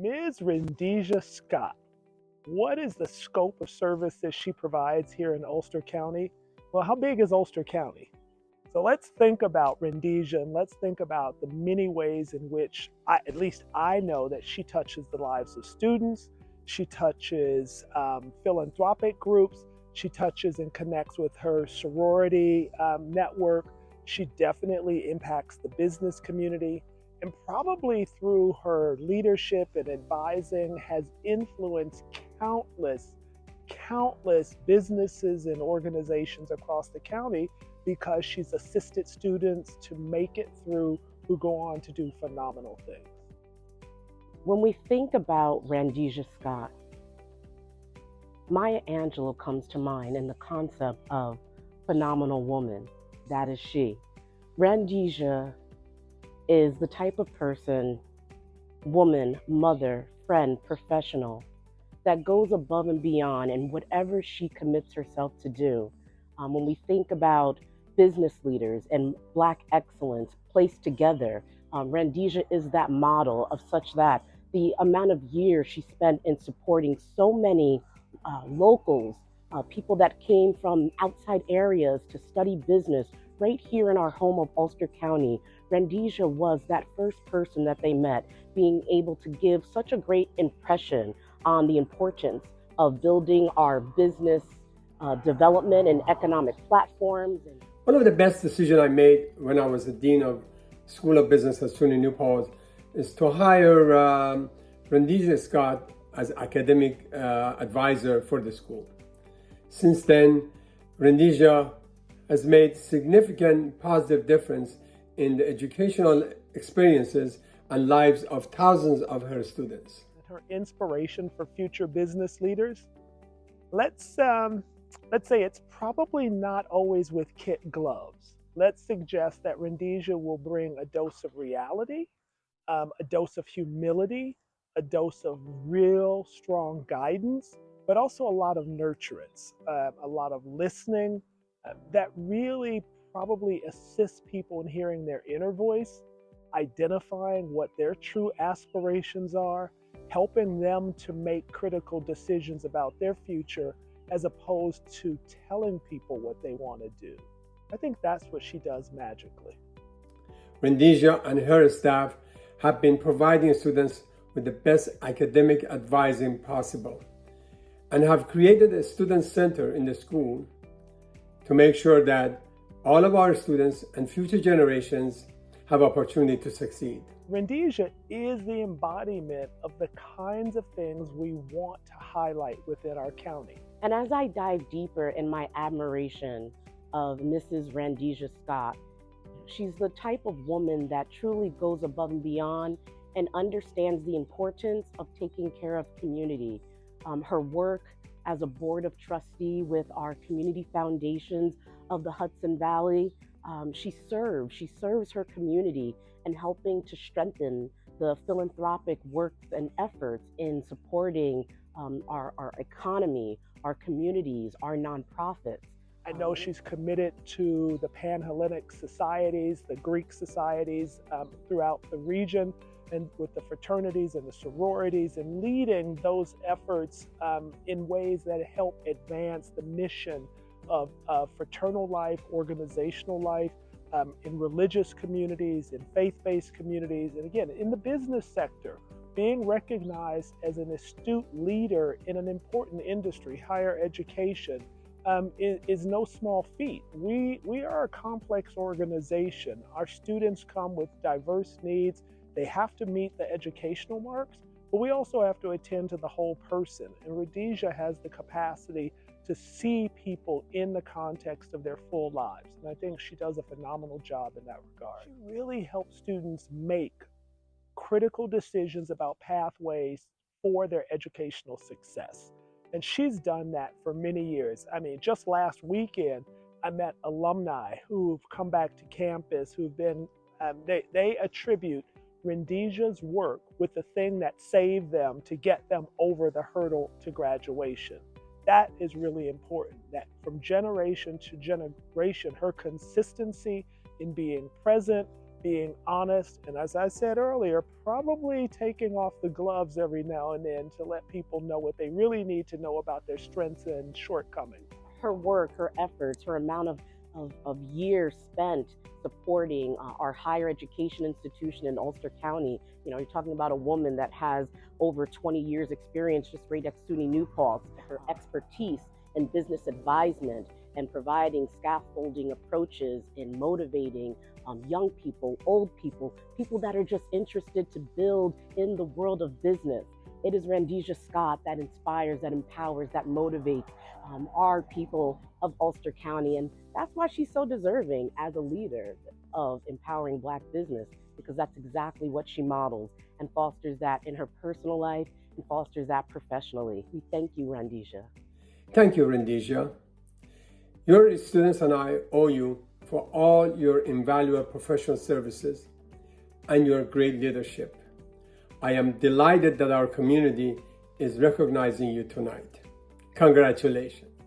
Ms. Rendesia Scott, what is the scope of service that she provides here in Ulster County? Well, how big is Ulster County? So let's think about Rendesia and let's think about the many ways in which at least I know that she touches the lives of students. She touches philanthropic groups. She touches and connects with her sorority network. She definitely impacts the business community, and probably through her leadership and advising has influenced countless businesses and organizations across the county because she's assisted students to make it through who go on to do phenomenal things. When we think about Rendesia Scott, Maya Angelou comes to mind in the concept of phenomenal woman. That is she. Rendesia is the type of person, woman, mother, friend, professional that goes above and beyond in whatever she commits herself to do. When we think about business leaders and Black excellence placed together, Rendesia is that model of such that the amount of years she spent in supporting so many locals, people that came from outside areas to study business right here in our home of Ulster County. Rendesia was that first person that they met, being able to give such a great impression on the importance of building our business development and economic platforms. One of the best decisions I made when I was the Dean of School of Business at SUNY New Paltz is to hire Rendesia Scott as academic advisor for the school. Since then, Rendesia has made significant positive difference in the educational experiences and lives of thousands of her students. Her inspiration for future business leaders, let's say it's probably not always with kit gloves. Let's suggest that Rendesia will bring a dose of reality, a dose of humility, a dose of real strong guidance, but also a lot of nurturance, a lot of listening that really probably assists people in hearing their inner voice, identifying what their true aspirations are, helping them to make critical decisions about their future as opposed to telling people what they want to do. I think that's what she does magically. Rendesia and her staff have been providing students with the best academic advising possible and have created a student center in the school to make sure that all of our students and future generations have opportunity to succeed. Rendesia is the embodiment of the kinds of things we want to highlight within our county. And as I dive deeper in my admiration of Mrs. Rendesia Scott, she's the type of woman that truly goes above and beyond and understands the importance of taking care of community. Her work as a board of trustee with our community foundations of the Hudson Valley, she serves her community and helping to strengthen the philanthropic works and efforts in supporting our economy, our communities, our nonprofits. I know she's committed to the Pan-Hellenic societies, the Greek societies throughout the region, and with the fraternities and the sororities, and leading those efforts in ways that help advance the mission of fraternal life, organizational life, in religious communities, in faith-based communities, and again, in the business sector, being recognized as an astute leader in an important industry, higher education, is no small feat. We are a complex organization. Our students come with diverse needs. They have to meet the educational marks, but we also have to attend to the whole person. And Rendesia has the capacity to see people in the context of their full lives. And I think she does a phenomenal job in that regard. She really helps students make critical decisions about pathways for their educational success. And she's done that for many years. I mean, just last weekend, I met alumni who've come back to campus, who've been, they attribute Rendesia's work with the thing that saved them to get them over the hurdle to graduation. That is really important, that from generation to generation, her consistency in being present, being honest, and as I said earlier, probably taking off the gloves every now and then to let people know what they really need to know about their strengths and shortcomings. Her work, her efforts, her amount of years spent supporting our higher education institution in Ulster County. You know, you're talking about a woman that has over 20 years experience just right at SUNY New Paltz. Her expertise in business advisement and providing scaffolding approaches in motivating young people, old people, people that are just interested to build in the world of business. It is Rendesia Scott that inspires, that empowers, that motivates our people of Ulster County. And that's why she's so deserving as a leader of empowering Black business, because that's exactly what she models and fosters that in her personal life and fosters that professionally. We thank you, Rendesia. Thank you, Rendesia. Your students and I owe you for all your invaluable professional services and your great leadership. I am delighted that our community is recognizing you tonight. Congratulations.